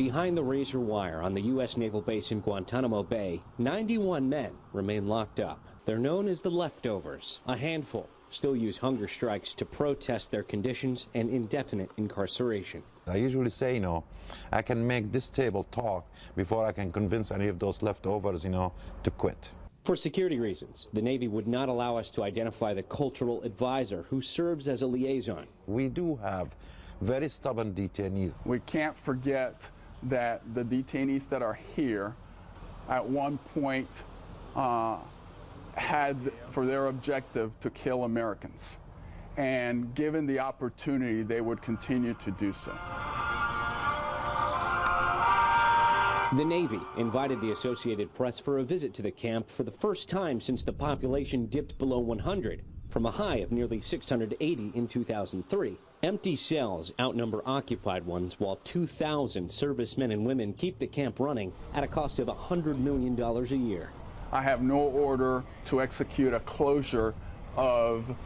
Behind the razor wire on the U.S. naval base in Guantanamo Bay, 91 men remain locked up. They're known as the leftovers. A handful still use hunger strikes to protest their conditions and indefinite incarceration. I usually say, I can make this table talk before I can convince any of those leftovers, to quit. For security reasons, the Navy would not allow us to identify the cultural advisor who serves as a liaison. We do have very stubborn detainees. We can't forget that the detainees that are here at one point had for their objective to kill Americans. And given the opportunity, they would continue to do so. The Navy invited the Associated Press for a visit to the camp for the first time since the population dipped below 100, from a high of nearly 680 in 2003. Empty cells outnumber occupied ones, while 2,000 servicemen and women keep the camp running at a cost of $100 million a year. I have no order to execute a closure of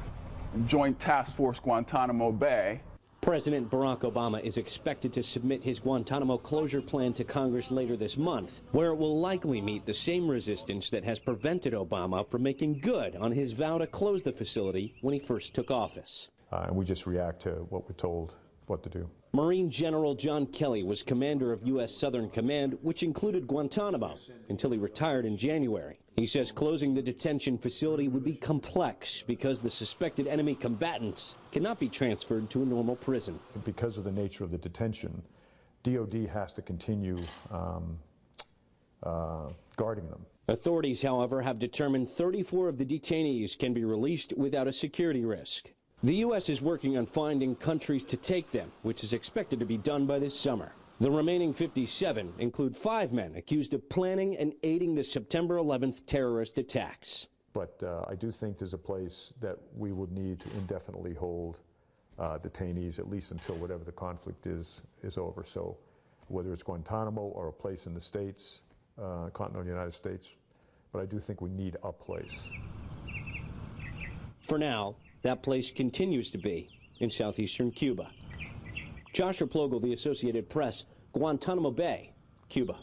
Joint Task Force Guantanamo Bay. President Barack Obama is expected to submit his Guantanamo closure plan to Congress later this month, where it will likely meet the same resistance that has prevented Obama from making good on his vow to close the facility when he first took office. And we just react to what we're told what to do. Marine General John Kelly was commander of U.S. Southern Command, which included Guantanamo, until he retired in January. He says closing the detention facility would be complex because the suspected enemy combatants cannot be transferred to a normal prison. Because of the nature of the detention, DOD has to continue guarding them. Authorities, however, have determined 34 of the detainees can be released without a security risk. The U.S. is working on finding countries to take them, which is expected to be done by this summer. The remaining 57 include 5 men accused of planning and aiding the September 11th terrorist attacks. But I do think there's a place that we would need to indefinitely hold detainees, at least until whatever the conflict is over. So whether it's Guantanamo or a place in the States, continental United States, but I do think we need a place. For now, that place continues to be in southeastern Cuba. Joshua Plogel, The Associated Press, Guantanamo Bay, Cuba.